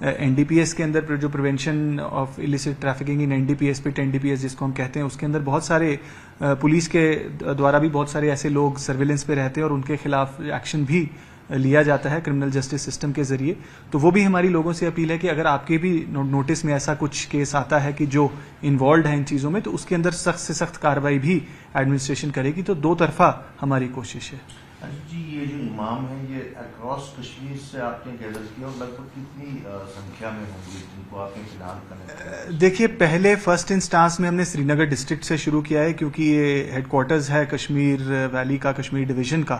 NDPS کے اندر جو prevention of illicit trafficking in NDPS put NDPS جس کو ہم کہتے ہیں، اس کے اندر بہت سارے پولیس کے دوارا بھی بہت سارے ایسے لوگ سرویلنس پہ رہتے ہیں اور ان کے خلاف ایکشن بھی لیا جاتا ہے کرمنل جسٹس سسٹم کے ذریعے. تو وہ بھی ہماری لوگوں سے اپیل ہے کہ اگر آپ کے بھی نوٹس میں ایسا کچھ کیس آتا ہے کہ جو انوالوڈ ہے ان چیزوں میں، تو اس کے اندر سخت سے سخت کارروائی بھی ایڈمنسٹریشن کرے گی. تو دو طرفہ ہماری کوشش ہے. جی، یہ جو امام ہیں یہ اکراس کشمیر سے آپ نے گیدر کیا اور لگ بھگ کتنی سنکھیا میں ہوں گے جن کو آپ نے فی الحال کنیکٹ؟ دیکھیے، پہلے فرسٹ انسٹانس میں ہم نے سری نگر ڈسٹرکٹ سے شروع کیا ہے، کیونکہ یہ ہیڈ کوارٹرز ہے کشمیر ویلی کا، کشمیر ڈویژن کا،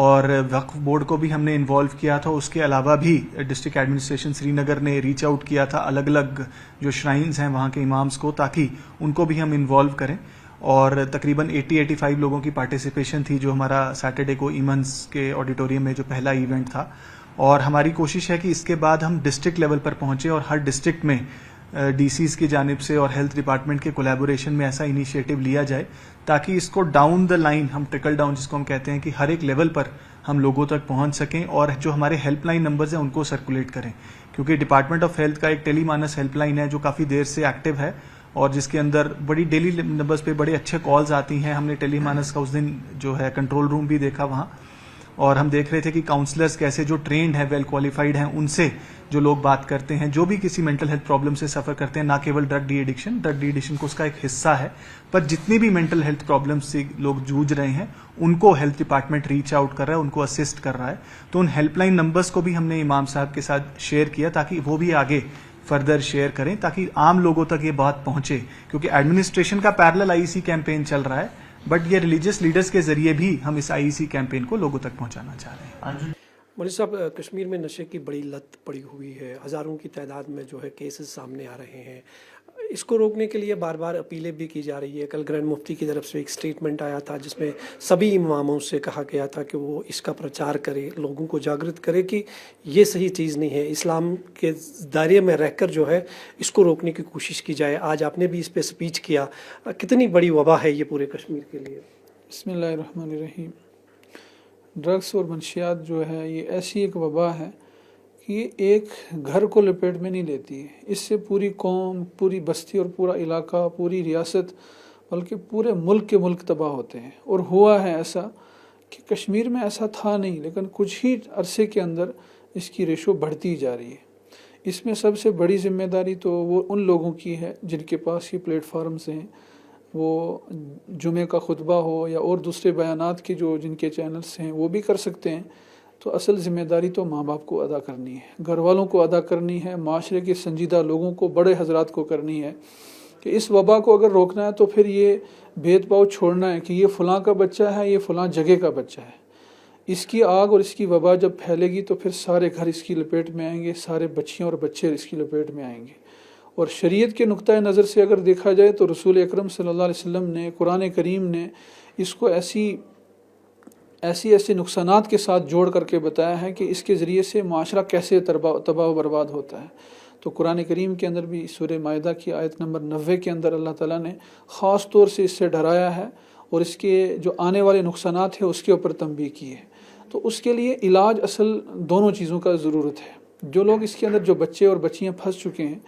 اور وقف بورڈ کو بھی ہم نے انوالو کیا تھا. اس کے علاوہ بھی ڈسٹرکٹ ایڈمنسٹریشن سری نگر نے ریچ آؤٹ کیا تھا الگ الگ جو شرائنز ہیں وہاں کے امامز کو، تاکہ ان کو بھی ہم انوالو کریں. اور تقریباً 80-85 لوگوں کی پارٹیسپیشن تھی جو ہمارا سیٹرڈے کو ایمنز کے آڈیٹوریم میں جو پہلا ایونٹ تھا. اور ہماری کوشش ہے کہ اس کے بعد ہم ڈسٹرکٹ لیول پر پہنچیں اور ہر ڈسٹرکٹ میں ڈی سیز کی جانب سے اور ہیلتھ ڈپارٹمنٹ کے کولیبوریشن میں ایسا انیشیٹو لیا جائے تاکہ اس کو ڈاؤن دا لائن، ہم ٹرکل ڈاؤن جس کو ہم کہتے ہیں، کہ ہر ایک لیول پر ہم لوگوں تک پہنچ سکیں اور جو ہمارے ہیلپ لائن نمبرز ہیں ان کو سرکولیٹ کریں. کیونکہ ڈپارٹمنٹ آف ہیلتھ کا ایک ٹیلی مانس ہیلپ لائن ہے جو کافی دیر سے ایکٹیو ہے اور جس کے اندر بڑی ڈیلی نمبرز پہ بڑے اچھے کالز آتی ہیں. ہم نے ٹیلی مانس کا اس دن جو ہے کنٹرول روم بھی دیکھا وہاں، اور ہم دیکھ رہے تھے کہ کاؤنسلرز کیسے جو ٹرینڈ ہیں، ویل کوالیفائڈ ہیں، ان سے جو لوگ بات کرتے ہیں جو بھی کسی مینٹل ہیلتھ پرابلم سے سفر کرتے ہیں، نہ کیول ڈرگ ڈی ایڈکشن کو اس کا ایک حصہ ہے، پر جتنی بھی مینٹل ہیلتھ پرابلم سے لوگ جوجھ رہے ہیں ان کو ہیلتھ ڈپارٹمنٹ ریچ آؤٹ کر رہا ہے، ان کو اسسٹ کر رہا ہے. تو ان ہیلپ لائن نمبرز کو بھی ہم نے امام صاحب کے ساتھ شیئر کیا تاکہ وہ بھی آگے فردر شیئر کریں تاکہ عام لوگوں تک یہ بات پہنچے. کیونکہ ایڈمنسٹریشن کا پیرلل IEC کیمپین چل رہا ہے، بٹ یہ ریلیجیس لیڈرز کے ذریعے بھی ہم اس IEC کیمپین کو لوگوں تک پہنچانا چاہ رہے ہیں. مولوی صاحب، کشمیر میں نشے کی بڑی لت پڑی ہوئی ہے، ہزاروں کی تعداد میں جو ہے کیسز سامنے آ رہے ہیں. اس کو روکنے کے لیے بار بار اپیلیں بھی کی جا رہی ہے. کل گرینڈ مفتی کی طرف سے ایک سٹیٹمنٹ آیا تھا جس میں سبھی اماموں سے کہا گیا تھا کہ وہ اس کا پرچار کرے، لوگوں کو جاگرت کرے کہ یہ صحیح چیز نہیں ہے، اسلام کے دائرے میں رہ کر جو ہے اس کو روکنے کی کوشش کی جائے. آج آپ نے بھی اس پہ سپیچ کیا. کتنی بڑی وبا ہے یہ پورے کشمیر کے لیے؟ بسم اللہ الرحمن الرحیم. ڈرگس اور منشیات جو ہے یہ ایسی ایک وبا ہے کہ یہ ایک گھر کو لپیٹ میں نہیں لیتی ہے، اس سے پوری قوم، پوری بستی اور پورا علاقہ، پوری ریاست، بلکہ پورے ملک کے ملک تباہ ہوتے ہیں. اور ہوا ہے ایسا کہ کشمیر میں ایسا تھا نہیں، لیکن کچھ ہی عرصے کے اندر اس کی ریشو بڑھتی جا رہی ہے. اس میں سب سے بڑی ذمہ داری تو وہ ان لوگوں کی ہے جن کے پاس یہ پلیٹ فارمز ہیں، وہ جمعہ کا خطبہ ہو یا اور دوسرے بیانات کے جو جن کے چینلز ہیں وہ بھی کر سکتے ہیں. تو اصل ذمہ داری تو ماں باپ کو ادا کرنی ہے، گھر والوں کو ادا کرنی ہے، معاشرے کے سنجیدہ لوگوں کو، بڑے حضرات کو کرنی ہے کہ اس وبا کو اگر روکنا ہے تو پھر یہ بھید بھاؤ چھوڑنا ہے کہ یہ فلاں کا بچہ ہے، یہ فلاں جگہ کا بچہ ہے. اس کی آگ اور اس کی وبا جب پھیلے گی تو پھر سارے گھر اس کی لپیٹ میں آئیں گے، سارے بچیاں اور بچے اس کی لپیٹ میں آئیں گے. اور شریعت کے نقطۂ نظر سے اگر دیکھا جائے تو رسول اکرم صلی اللہ علیہ وسلم نے، قرآن کریم نے اس کو ایسے نقصانات کے ساتھ جوڑ کر کے بتایا ہے کہ اس کے ذریعے سے معاشرہ کیسے تباہ و برباد ہوتا ہے. تو قرآن کریم کے اندر بھی سورہ مائدہ کی آیت نمبر 90 کے اندر اللہ تعالیٰ نے خاص طور سے اس سے ڈرایا ہے اور اس کے جو آنے والے نقصانات ہیں اس کے اوپر تنبیہ کی ہے. تو اس کے لیے علاج اصل دونوں چیزوں کا ضرورت ہے. جو لوگ اس کے اندر جو بچے اور بچیاں پھنس چکے ہیں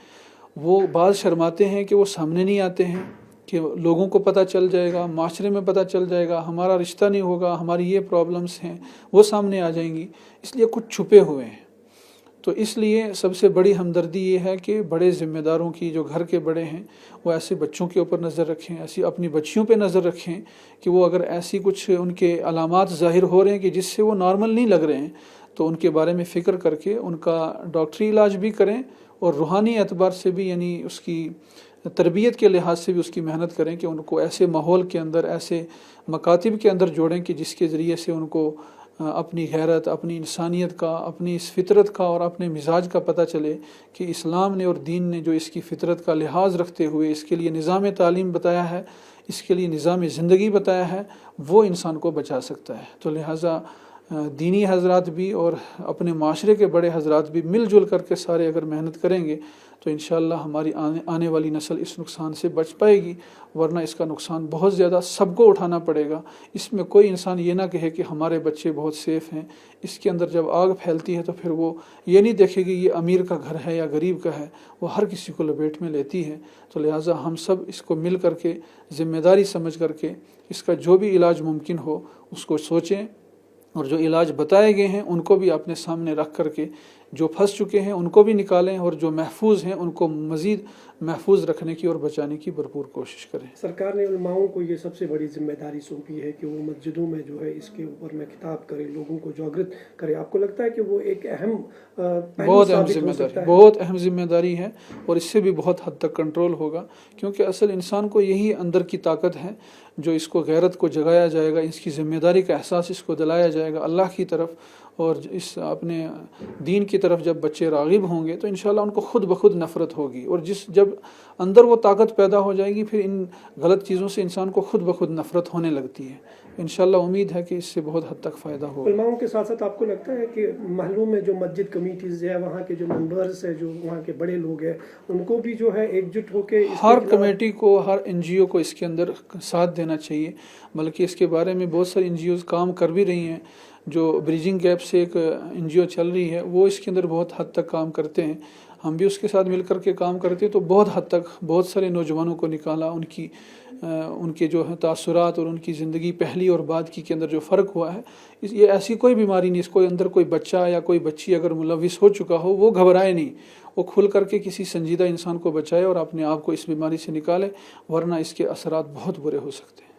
وہ بعض شرماتے ہیں کہ وہ سامنے نہیں آتے ہیں کہ لوگوں کو پتہ چل جائے گا، معاشرے میں پتہ چل جائے گا، ہمارا رشتہ نہیں ہوگا، ہماری یہ پرابلمز ہیں وہ سامنے آ جائیں گی، اس لیے کچھ چھپے ہوئے ہیں. تو اس لیے سب سے بڑی ہمدردی یہ ہے کہ بڑے ذمہ داروں کی، جو گھر کے بڑے ہیں، وہ ایسے بچوں کے اوپر نظر رکھیں، ایسی اپنی بچیوں پہ نظر رکھیں کہ وہ اگر ایسی کچھ ان کے علامات ظاہر ہو رہے ہیں کہ جس سے وہ نارمل نہیں لگ رہے ہیں تو ان کے بارے میں فکر کر کے ان کا ڈاکٹری علاج بھی کریں اور روحانی اعتبار سے بھی، یعنی اس کی تربیت کے لحاظ سے بھی اس کی محنت کریں کہ ان کو ایسے ماحول کے اندر، ایسے مکاتب کے اندر جوڑیں کہ جس کے ذریعے سے ان کو اپنی غیرت، اپنی انسانیت کا، اپنی اس فطرت کا اور اپنے مزاج کا پتہ چلے کہ اسلام نے اور دین نے جو اس کی فطرت کا لحاظ رکھتے ہوئے اس کے لیے نظام تعلیم بتایا ہے، اس کے لیے نظام زندگی بتایا ہے، وہ انسان کو بچا سکتا ہے. تو لہٰذا دینی حضرات بھی اور اپنے معاشرے کے بڑے حضرات بھی مل جل کر کے سارے اگر محنت کریں گے تو انشاءاللہ ہماری آنے والی نسل اس نقصان سے بچ پائے گی، ورنہ اس کا نقصان بہت زیادہ سب کو اٹھانا پڑے گا۔ اس میں کوئی انسان یہ نہ کہے کہ ہمارے بچے بہت سیف ہیں۔ اس کے اندر جب آگ پھیلتی ہے تو پھر وہ یہ نہیں دیکھے گی یہ امیر کا گھر ہے یا غریب کا ہے، وہ ہر کسی کو لپیٹ میں لیتی ہے۔ تو لہٰذا ہم سب اس کو مل کر کے ذمہ داری سمجھ کر کے اس کا جو بھی علاج ممکن ہو اس کو سوچیں، اور جو علاج بتائے گئے ہیں ان کو بھی اپنے سامنے رکھ کر کے جو پھنس چکے ہیں ان کو بھی نکالیں، اور جو محفوظ ہیں ان کو مزید محفوظ رکھنے کی اور بچانے کی بھرپور کوشش کریں۔ سرکار نے علماؤں کو یہ سب سے بڑی ذمہ داری سونپی ہے کہ وہ مسجدوں میں جو ہے اس کے اوپر میں خطاب کرے، لوگوں کو جاگرت کرے۔ آپ کو لگتا ہے کہ وہ ایک اہم بہت اہم ذمہ داری، بہت اہم ذمہ داری ہے، اور اس سے بھی بہت حد تک کنٹرول ہوگا، کیونکہ اصل انسان کو یہی اندر کی طاقت ہے جو اس کو غیرت کو جگایا جائے گا، اس کی ذمہ داری کا احساس اس کو دلایا جائے گا اللہ کی طرف، اور اس اپنے دین کی طرف جب بچے راغب ہوں گے تو انشاءاللہ ان کو خود بخود نفرت ہوگی، اور جب اندر وہ طاقت پیدا ہو جائے گی پھر ان غلط چیزوں سے انسان کو خود بخود نفرت ہونے لگتی ہے۔ انشاءاللہ امید ہے کہ اس سے بہت حد تک فائدہ ہوگا۔ علماؤں کے ساتھ ساتھ آپ کو لگتا ہے کہ محلوں میں جو مسجد کمیٹیز ہے، وہاں کے جو ممبرز ہیں، جو وہاں کے بڑے لوگ ہیں، ان کو بھی جو ہے ایک جٹ ہو کے ہر کمیٹی کو، ہر این جی او کو اس کے اندر ساتھ دینا چاہیے، بلکہ اس کے بارے میں بہت ساری این جی اوز کام کر بھی رہی ہیں۔ جو بریجنگ گیپ سے ایک این جی او چل رہی ہے وہ اس کے اندر بہت حد تک کام کرتے ہیں، ہم بھی اس کے ساتھ مل کر کے کام کرتے ہیں، تو بہت حد تک بہت سارے نوجوانوں کو نکالا، ان کے جو ہے تاثرات اور ان کی زندگی پہلی اور بعد کی کے اندر جو فرق ہوا ہے، یہ ایسی کوئی بیماری نہیں، اس کو اندر کوئی بچہ یا کوئی بچی اگر ملوث ہو چکا ہو وہ گھبرائے نہیں، وہ کھل کر کے کسی سنجیدہ انسان کو بچائے اور اپنے آپ کو اس بیماری سے نکالے، ورنہ اس کے اثرات بہت برے ہو سکتے ہیں۔